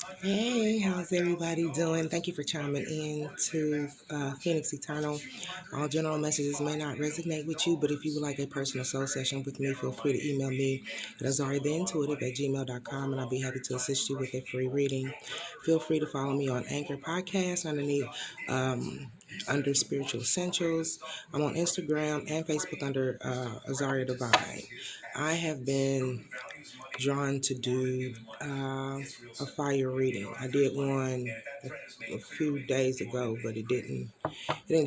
Hey, how's everybody doing? Thank you for chiming in to Phoenix Eternal. All general messages may not resonate with you, but if you would like a personal soul session with me, feel free to email me at azariadevine@gmail.com, and I'll be happy to assist you with a free reading. Feel free to follow me on Anchor Podcast under Spiritual Essentials. I'm on Instagram and Facebook under Azaria Divine. I have been drawn to do a fire reading. I did one a few days ago, but it didn't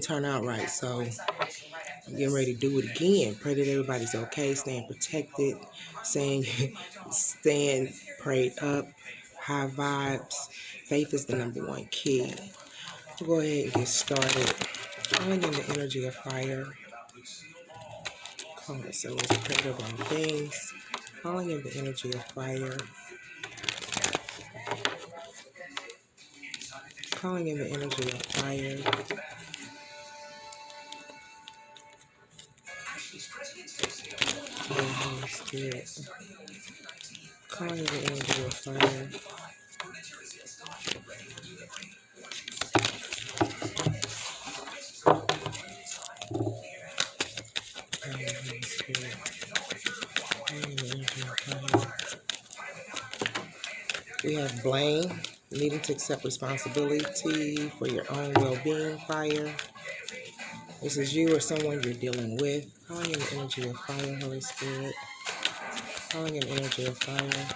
turn out right. So I'm getting ready to do it again. Pray that everybody's okay, staying protected, saying staying prayed up, high vibes. Faith is the number one key. We'll go ahead and get started. Calling in the energy of fire. Calling so let's pray up on things. Calling in the energy of fire. Calling in the energy of fire. Holy Spirit. Calling in the energy of fire. Holy Spirit. Calling in the energy of fire. We have blame, needing to accept responsibility for your own well-being, fire. This is you or someone you're dealing with. Calling in the energy of fire, Holy Spirit. Calling in the energy of fire.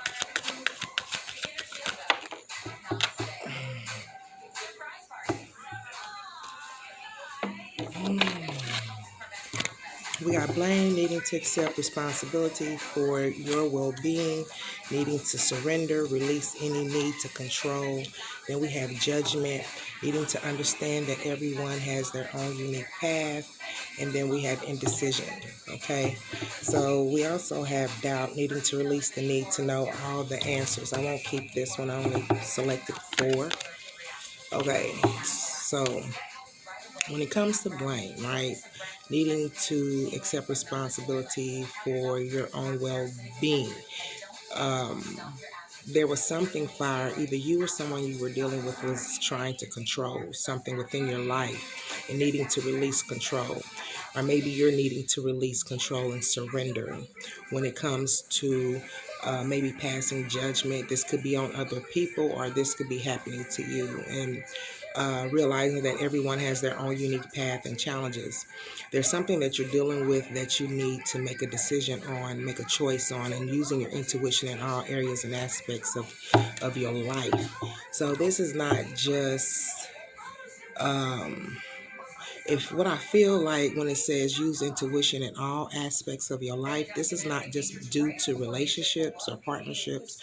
We got blame, needing to accept responsibility for your well-being, needing to surrender, release any need to control. Then we have judgment, needing to understand that everyone has their own unique path. And then we have indecision, okay? So we also have doubt, needing to release the need to know all the answers. I won't keep this one, I only selected 4. Okay, so when it comes to blame, right? Needing to accept responsibility for your own well-being. Um, there was something fire, either you or someone you were dealing with was trying to control something within your life and needing to release control. Or maybe you're needing to release control and surrender when it comes to maybe passing judgment. This could be on other people or this could be happening to you. And realizing that everyone has their own unique path and challenges. There's something that you're dealing with that you need to make a decision on, make a choice on, and using your intuition in all areas and aspects of your life. So this is not just if what I feel like when it says use intuition in all aspects of your life, this is not just due to relationships or partnerships,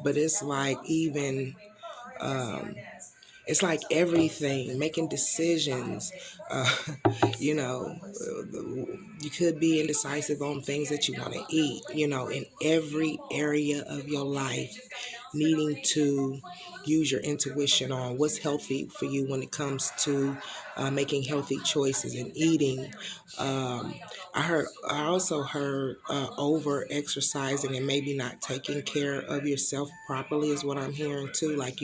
but it's like even um, it's like everything, making decisions. Uh, you know, you could be indecisive on things that you want to eat, in every area of your life, needing to use your intuition on what's healthy for you when it comes to making healthy choices and eating. Um, I also heard over exercising and maybe not taking care of yourself properly is what I'm hearing too. Like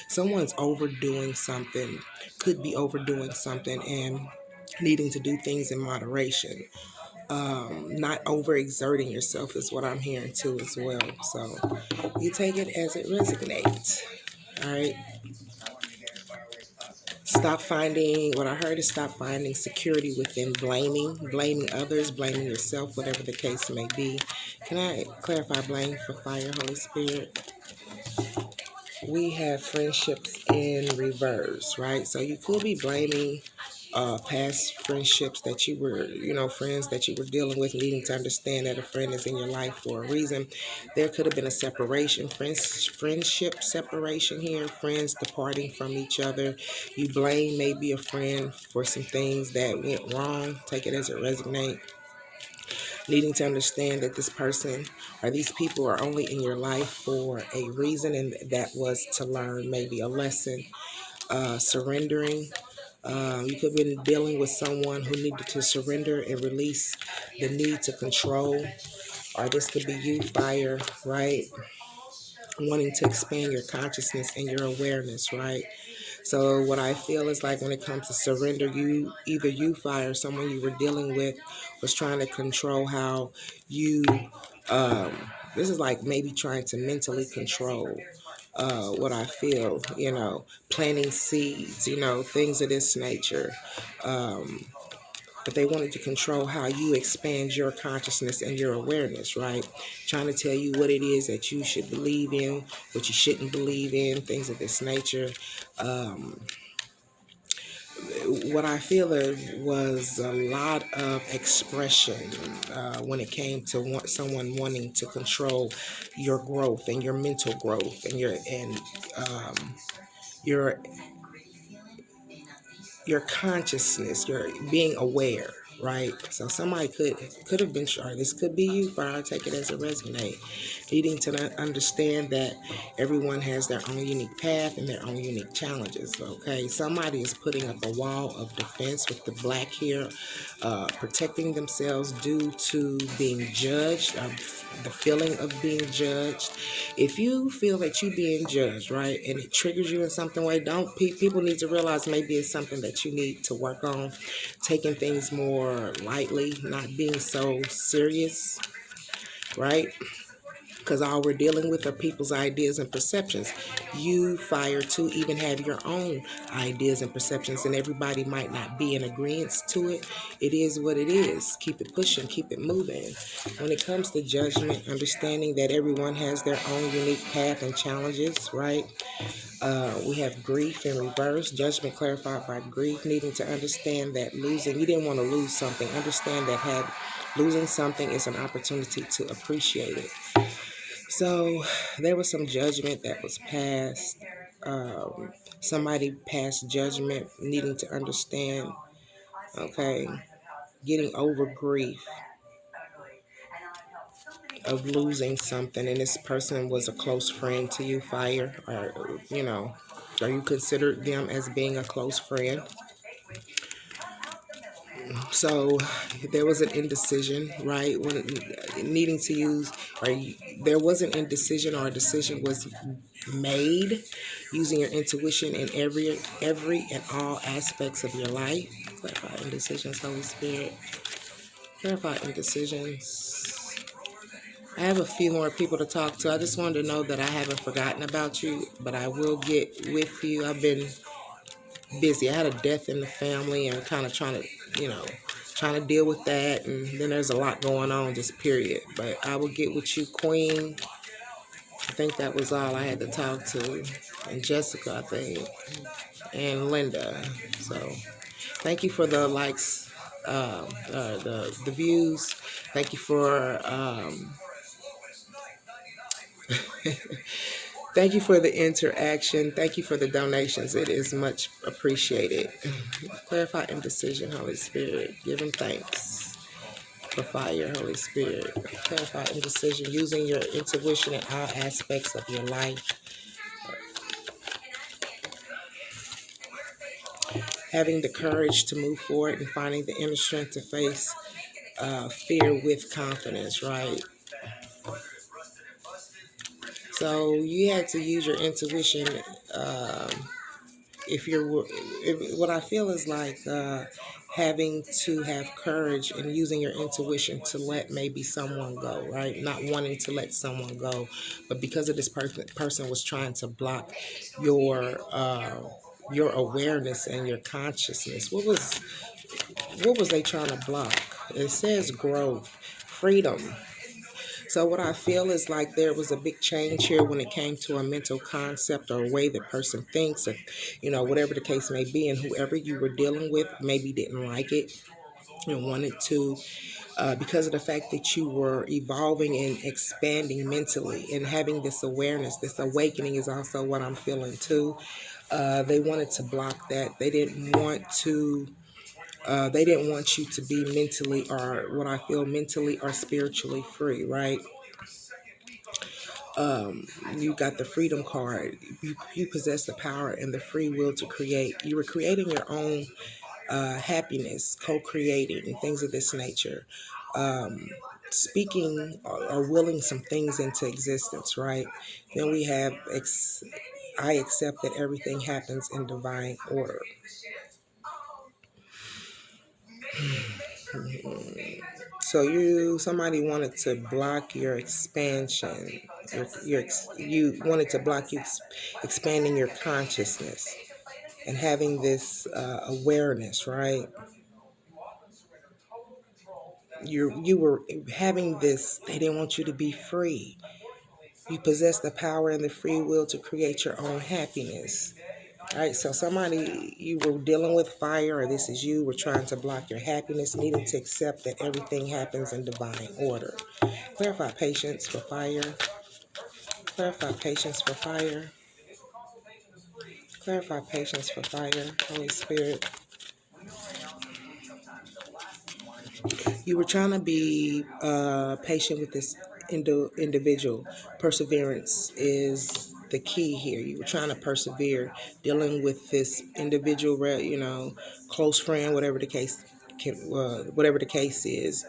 someone's overdoing something, could be overdoing something and needing to do things in moderation. Not overexerting yourself is what I'm hearing too as well. So you take it as it resonates. All right. What I heard is stop finding security within blaming others, blaming yourself, whatever the case may be. Can I clarify blame for fire, Holy Spirit? We have friendships in reverse, right? So you could be blaming past friendships that you were, friends that you were dealing with, needing to understand that a friend is in your life for a reason. There could have been a separation, friendship separation here, friends departing from each other. You blame maybe a friend for some things that went wrong. Take it as it resonates. Needing to understand that this person or these people are only in your life for a reason, and that was to learn maybe a lesson. Surrendering. You could have been dealing with someone who needed to surrender and release the need to control, or this could be you, fire, right? wanting to expand your consciousness and your awareness, right? So what I feel is like when it comes to surrender, either you fire or someone you were dealing with was trying to control how you, um, this is like maybe trying to mentally control what I feel, planting seeds, things of this nature. But they wanted to control how you expand your consciousness and your awareness, right? Trying to tell you what it is that you should believe in, what you shouldn't believe in, things of this nature. What I feel was a lot of expression when it came to someone wanting to control your growth and your mental growth and your your consciousness, your being aware, right? So somebody could have been sure. This could be you, but I take it as a resonate. Needing to understand that everyone has their own unique path and their own unique challenges. Okay, somebody is putting up a wall of defense with the black here, protecting themselves due to being judged, the feeling of being judged. If you feel that you're being judged, right, and it triggers you in something way, don't people need to realize maybe it's something that you need to work on, taking things more lightly, not being so serious, right? Because all we're dealing with are people's ideas and perceptions. You fire to even have your own ideas and perceptions, and everybody might not be in agreement to it. It is what it is. Keep it pushing, keep it moving. When it comes to judgment, understanding that everyone has their own unique path and challenges, right? We have grief in reverse, judgment clarified by grief, needing to understand that losing, you didn't want to lose something. Understand that losing something is an opportunity to appreciate it. So there was some judgment that was passed. Somebody passed judgment, needing to understand, okay, getting over grief of losing something. And this person was a close friend to you, fire, or you considered them as being a close friend. So there was an indecision, right? When needing to use, there was an indecision or a decision was made using your intuition in every and all aspects of your life. Clarify indecisions, Holy Spirit. Clarify indecisions. I have a few more people to talk to. I just wanted to know that I haven't forgotten about you, but I will get with you. I've been busy. I had a death in the family and kind of trying to deal with that. And then there's a lot going on, just period. But I will get with you, Queen. I think that was all I had to talk to. And Jessica, I think. And Linda. So thank you for the likes, the views. Thank you for... Thank you for the interaction. Thank you for the donations. It is much appreciated. Clarify indecision, Holy Spirit. Give him thanks for fire, Holy Spirit. Clarify indecision, using your intuition in all aspects of your life. Having the courage to move forward and finding the inner strength to face fear with confidence, right? So you had to use your intuition. What I feel is like having to have courage and using your intuition to let maybe someone go, right? Not wanting to let someone go, but because of this person was trying to block your awareness and your consciousness. What was they trying to block? It says growth, freedom. So what I feel is like there was a big change here when it came to a mental concept or a way the person thinks, or whatever the case may be, and whoever you were dealing with maybe didn't like it and wanted to, because of the fact that you were evolving and expanding mentally and having this awareness, this awakening is also what I'm feeling too. They wanted to block that. They didn't want to. They didn't want you to be mentally, or what I feel, mentally or spiritually free, right? You got the freedom card. You possess the power and the free will to create. You were creating your own happiness, co-creating, things of this nature. speaking or willing some things into existence, right? Then we have I accept that everything happens in divine order. So somebody wanted to block your expansion. You wanted to block you expanding your consciousness and having this awareness, right? You were having this. They didn't want you to be free. You possess the power and the free will to create your own happiness. All right, so somebody you were dealing with fire, or this is you, were trying to block your happiness, needing to accept that everything happens in divine order. Clarify patience for fire. Clarify patience for fire. Clarify patience for fire. Holy Spirit. You were trying to be patient with this individual. Perseverance is the key here. You were trying to persevere, dealing with this individual, close friend, whatever the case is.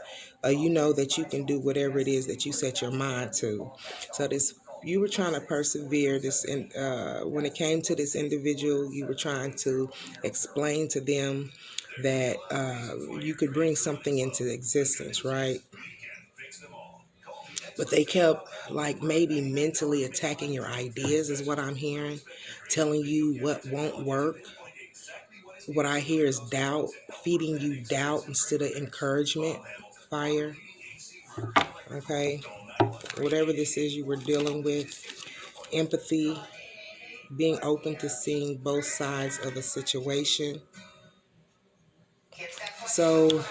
You know that you can do whatever it is that you set your mind to. So you were trying to persevere. When it came to this individual, you were trying to explain to them that you could bring something into existence, right? But they kept maybe mentally attacking your ideas is what I'm hearing, telling you what won't work. What I hear is doubt, feeding you doubt instead of encouragement. Fire. Okay. Whatever this is you were dealing with, empathy, being open to seeing both sides of a situation. So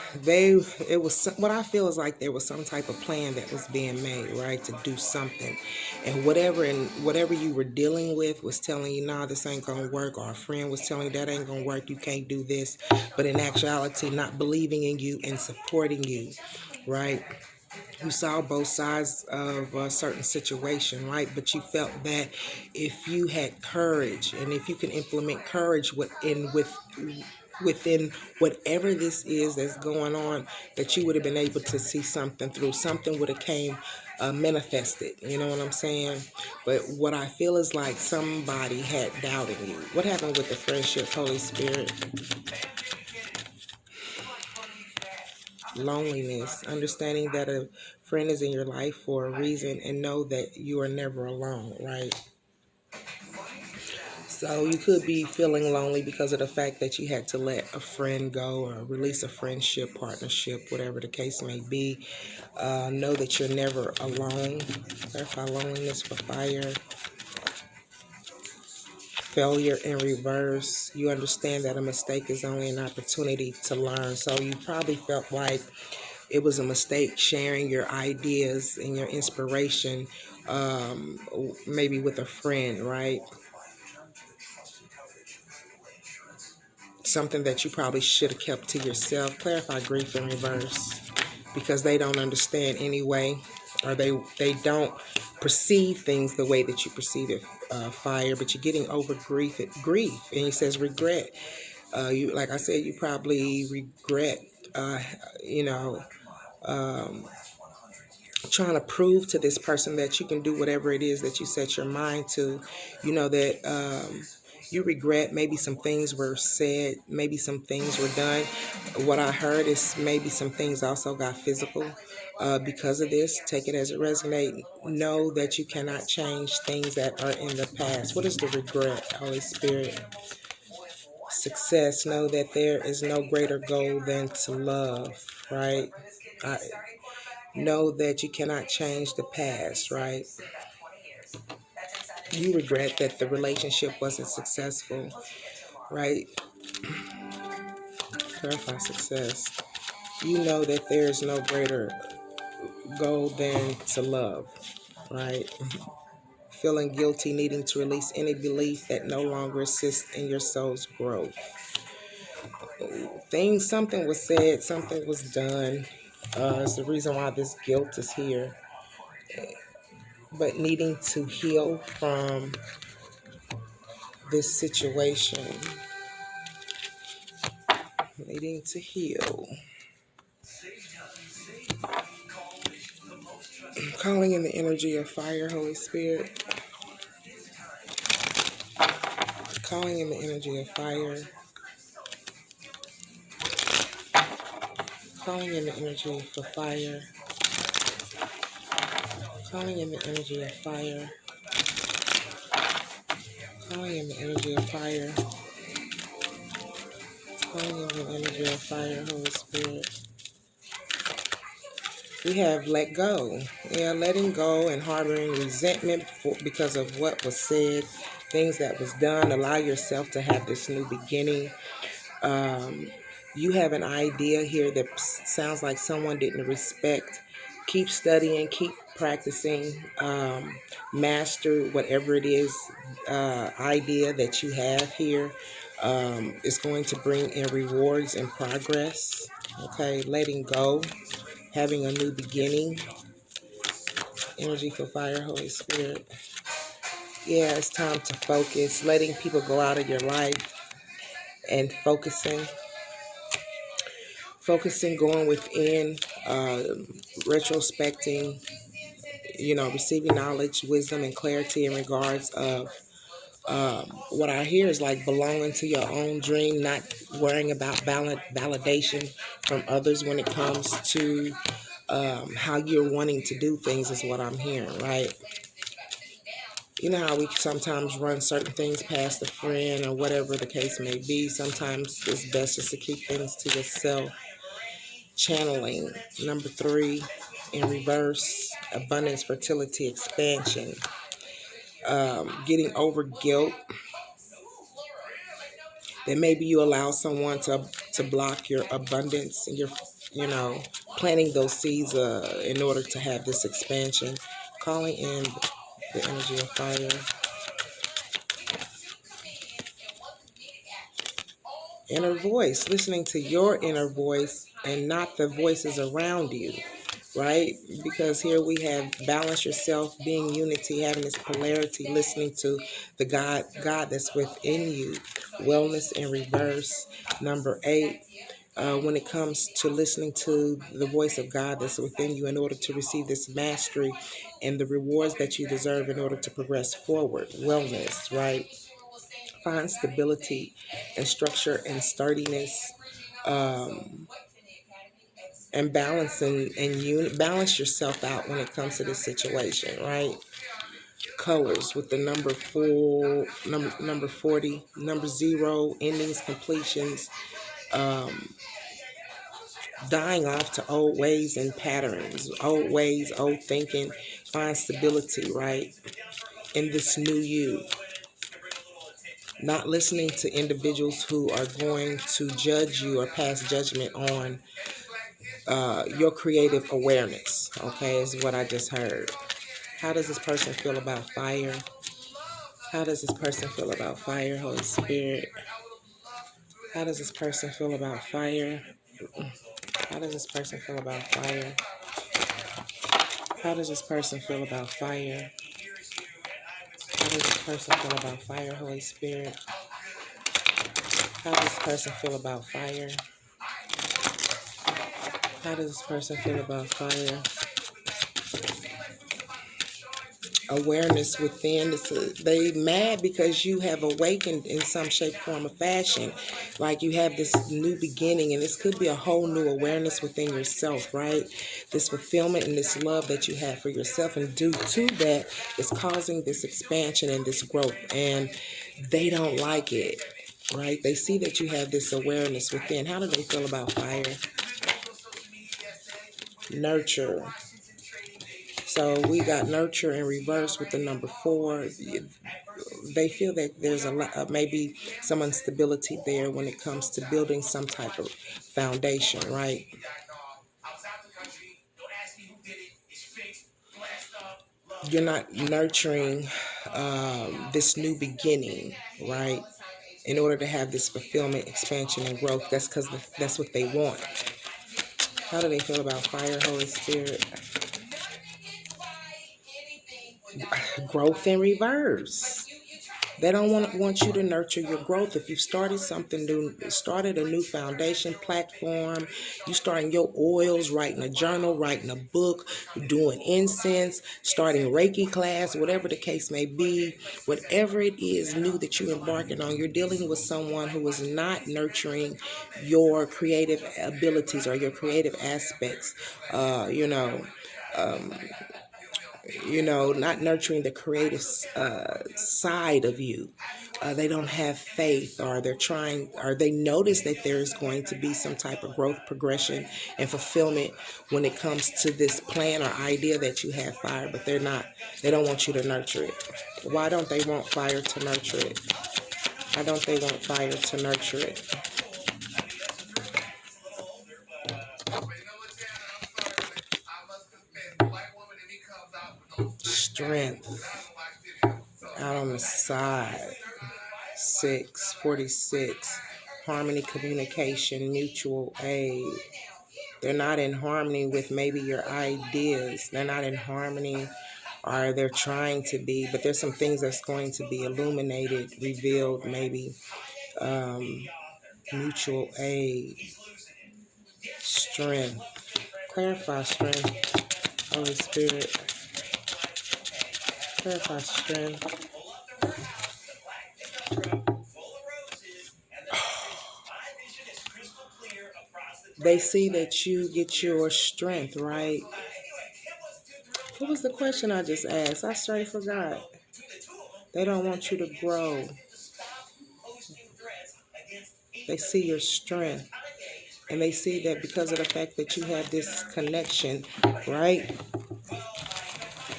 what I feel is like there was some type of plan that was being made, right, to do something. And whatever you were dealing with was telling you, nah, this ain't going to work. Or a friend was telling you that ain't going to work. You can't do this. But in actuality, not believing in you and supporting you, right? You saw both sides of a certain situation, right? But you felt that if you had courage and if you can implement courage within whatever this is that's going on, that you would have been able to see something through. Something would have came manifested. You know what I'm saying? But what I feel is like somebody had doubt in you. What happened with the friendship, Holy Spirit? Loneliness, understanding that a friend is in your life for a reason and know that you are never alone, right? So you could be feeling lonely because of the fact that you had to let a friend go or release a friendship, partnership, whatever the case may be. Know that you're never alone. Clarify loneliness for fire. Failure in reverse. You understand that a mistake is only an opportunity to learn. So you probably felt like it was a mistake sharing your ideas and your inspiration, maybe with a friend, right? Something that you probably should have kept to yourself. Clarify grief in reverse, because they don't understand anyway, or they don't perceive things the way that you perceive it. Fire, but you're getting over grief, and he says regret. You, like I said, you probably regret, you know, trying to prove to this person that you can do whatever it is that you set your mind to. You know that you regret maybe some things were said, maybe some things were done. What I heard is maybe some things also got physical because of this. Take it as it resonates. Know that you cannot change things that are in the past. What is the regret, Holy Spirit? Success. Know that there is no greater goal than to love, right? Know that you cannot change the past, right? You regret that the relationship wasn't successful, right? Clarify success. You know that there is no greater goal than to love, right? Feeling guilty, needing to release any belief that no longer assists in your soul's growth. Something was said, something was done. It's the reason why this guilt is here. But needing to heal from this situation. Needing to heal. Calling in the energy of fire, Holy Spirit. Calling in the energy of fire. Calling in the energy for fire. Calling in the energy of fire. Calling in the energy of fire. Calling in the energy of fire, Holy Spirit. We have let go. Yeah, letting go and harboring resentment because of what was said, things that was done. Allow yourself to have this new beginning. You have an idea here that sounds like someone didn't respect. Keep studying, keep practicing, master whatever it is idea that you have here. It's going to bring in rewards and progress. Okay, letting go, having a new beginning. Energy for fire, Holy Spirit. Yeah, it's time to focus, letting people go out of your life and focusing, going within, retrospecting, receiving knowledge, wisdom, and clarity in regards of what I hear is like belonging to your own dream, not worrying about validation from others when it comes to how you're wanting to do things is what I'm hearing, right? You know how we sometimes run certain things past a friend or whatever the case may be. Sometimes it's best just to keep things to yourself. Channeling, number 3, in reverse, abundance, fertility, expansion. Getting over guilt. That maybe you allow someone to block your abundance and your, planting those seeds in order to have this expansion. Calling in the energy of fire. Inner voice, listening to your inner voice and not the voices around you, right? Because here we have balance yourself, being unity, having this polarity, listening to the God that's within you. Wellness in reverse, number 8. When it comes to listening to the voice of God that's within you in order to receive this mastery and the rewards that you deserve in order to progress forward. Wellness, right? Find stability and structure and sturdiness, and balance and balance yourself out when it comes to this situation, right? Colors with the number 4, number 40, number 0, endings, completions, dying off to old ways and patterns, old ways, old thinking. Find stability, right, in this new you. Not listening to individuals who are going to judge you or pass judgment on your creative awareness, okay, is what I just heard. How does this person feel about fire? How does this person feel about fire, Holy Spirit? How does this person feel about fire? How does this person feel about fire? How does this person feel about fire? How does this person feel about fire, Holy Spirit? How does this person feel about fire? How does this person feel about fire? Awareness within. They mad because you have awakened in some shape, form, or fashion. Like you have this new beginning, and this could be a whole new awareness within yourself, right? This fulfillment and this love that you have for yourself, and due to that, is causing this expansion and this growth, and they don't like it, right? They see that you have this awareness within. How do they feel about fire? Nurture. So we got nurture in reverse with the number 4. They feel that there's maybe some instability there when it comes to building some type of foundation, right? You're not nurturing this new beginning, right? In order to have this fulfillment, expansion, and growth. That's because that's what they want. How do they feel about fire, Holy Spirit? Growth in reverse. They don't want you to nurture your growth. If you've started something new, started a new foundation platform, you starting your oils, writing a journal, writing a book, doing incense, starting Reiki class, whatever the case may be, whatever it is new that you're embarking on, you're dealing with someone who is not nurturing your creative abilities or your creative aspects, not nurturing the creative side of you. They don't have faith, or they notice that there is going to be some type of growth, progression, and fulfillment when it comes to this plan or idea that you have, fire, but they don't want you to nurture it. Why don't they want fire to nurture it? Why don't they want fire to nurture it? Strength out on the side. 646. Harmony, communication, mutual aid. They're not in harmony with maybe your ideas. They're not in harmony, or they're trying to be, but there's some things that's going to be illuminated, revealed, maybe. Mutual aid. Strength. Clarify strength. Holy Spirit. Clarify strength. They see that you get your strength, right? What was the question I just asked? I straight forgot. They don't want you to grow. They see your strength. And they see that because of the fact that you have this connection, right?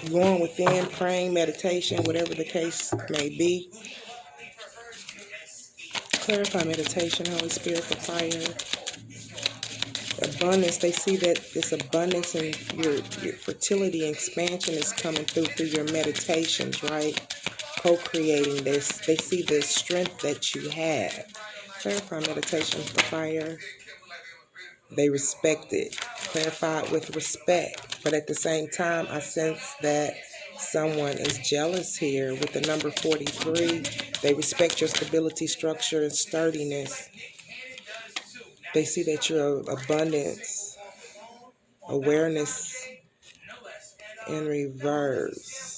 Going within, praying, meditation, whatever the case may be. Clarify meditation, Holy Spirit, for fire. Abundance, they see that this abundance and your fertility and expansion is coming through your meditations, right? Co-creating this. They see the strength that you have. Clarify meditation for fire. They respect it. Clarify it with respect. But at the same time, I sense that someone is jealous here with the number 43. They respect your stability, structure, and sturdiness. They see that your abundance, awareness in reverse.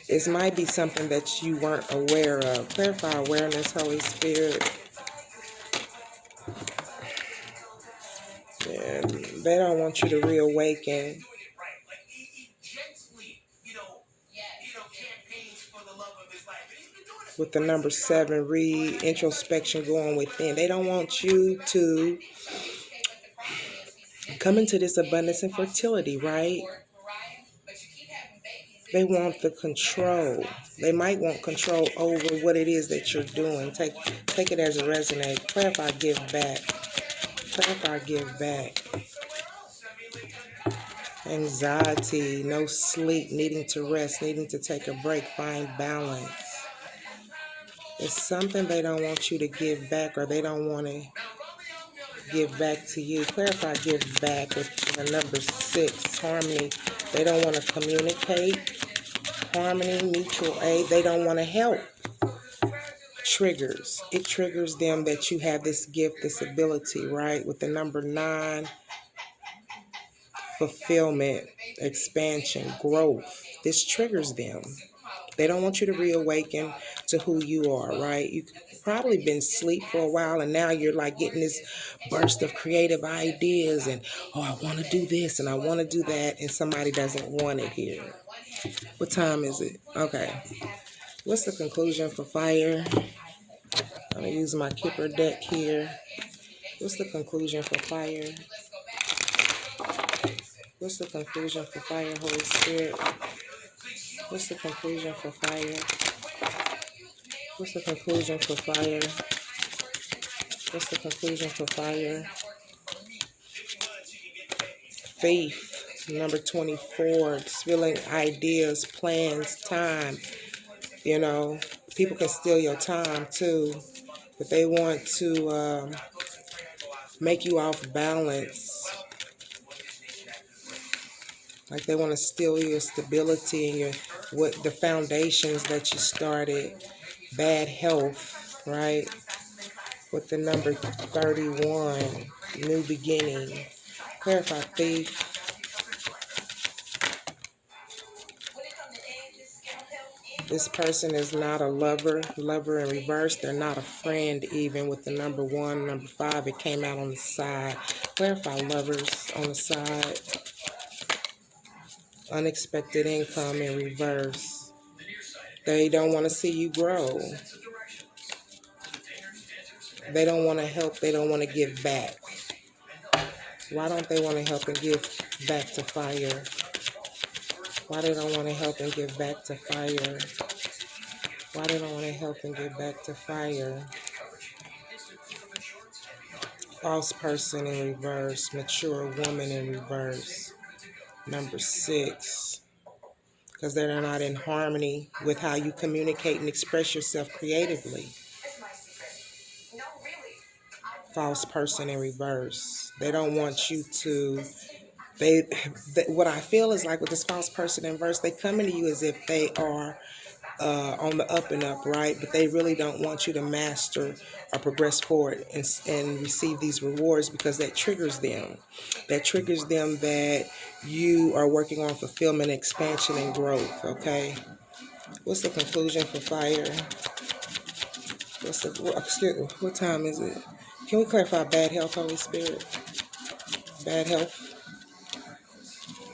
This might be something that you weren't aware of. Clarify awareness, Holy Spirit. And they don't want you to reawaken. With the number 7, read introspection, going within. They don't want you to come into this abundance and fertility, right? They want the control. They might want control over what it is that you're doing. Take it as a resonate. Clarify, give back. Clarify, give back. Anxiety, no sleep, needing to rest, needing to take a break, find balance. It's something they don't want you to give back, or they don't want to give back to you. Clarify, give back with the number 6, harmony. They don't want to communicate. Harmony, mutual aid. They don't want to help. Triggers. It triggers them that you have this gift, this ability, right? With the number 9, fulfillment, expansion, growth. This triggers them. They don't want you to reawaken to who you are, right? You've probably been asleep for a while, and now you're like getting this burst of creative ideas, and I want to do this and I want to do that, and somebody doesn't want it here. What time is it? Okay. What's the conclusion for fire? I'm going to use my Kipper deck here. What's the conclusion for fire? What's the conclusion for fire, Holy Spirit? What's the conclusion for fire? What's the conclusion for fire? What's the conclusion for fire? Faith, number 24, spilling ideas, plans, time. You know, people can steal your time too, but they want to make you off balance. Like they want to steal your stability and the foundations that you started. Bad health, right? With the number 31, new beginning. Clarify thief. This person is not a lover in reverse. They're not a friend even with the number 1, number 5. It came out on the side. Clarify lovers on the side. Unexpected income in reverse. They don't want to see you grow. They don't want to help. They don't want to give back. Why don't they want to help and give back to fire? Why they don't want to help and give back to fire? Why they don't want to help and give back to fire? False person in reverse. Mature woman in reverse. Number 6. Because they're not in harmony with how you communicate and express yourself creatively. False person in reverse. They don't want you to... what I feel is like with this false person in reverse, they come into you as if they are on the up and up, right? But they really don't want you to master or progress forward and receive these rewards because that triggers them. That triggers them that you are working on fulfillment, expansion, and growth, okay? What's the conclusion for fire? What time is it? Can we clarify bad health, Holy Spirit? Bad health?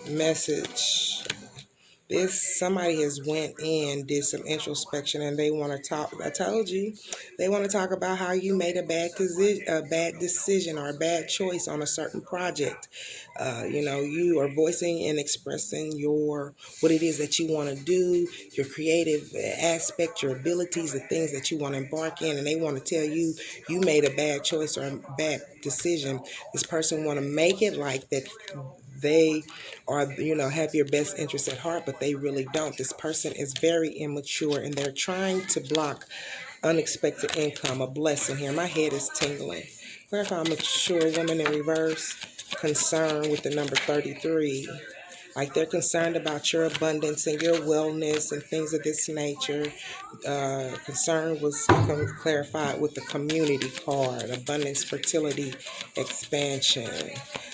Message. Somebody has went in, did some introspection, and they want to talk. I told you, they want to talk about how you made a bad decision or a bad choice on a certain project. You are voicing and expressing what it is that you want to do, your creative aspect, your abilities, the things that you want to embark in, and they want to tell you you made a bad choice or a bad decision. This person want to make it like that. They are, have your best interest at heart, but they really don't. This person is very immature, and they're trying to block unexpected income, a blessing here. My head is tingling. Clarify mature woman in reverse. Concern with the number 33. Like they're concerned about your abundance and your wellness and things of this nature. Concern was clarified with the community card. Abundance, fertility, expansion.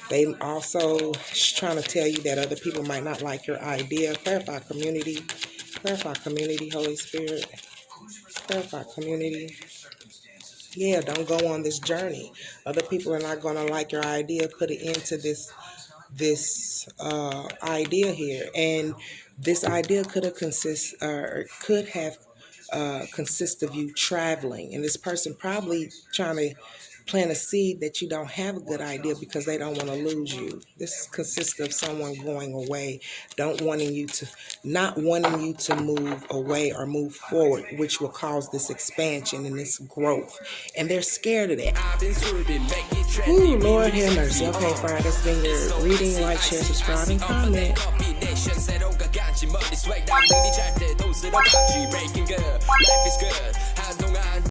They also trying to tell you that other people might not like your idea. Clarify community. Clarify community, Holy Spirit. Clarify community. Yeah, don't go on this journey. Other people are not going to like your idea. Put it into this idea here, and this idea could have consist of you traveling, and this person probably trying to plant a seed that you don't have a good idea because they don't want to lose you. This consists of someone going away, not wanting you to move away or move forward, which will cause this expansion and this growth. And they're scared of that. Ooh, Lord have mercy. Okay, fine. That's been your reading. Like, share, subscribe, and comment.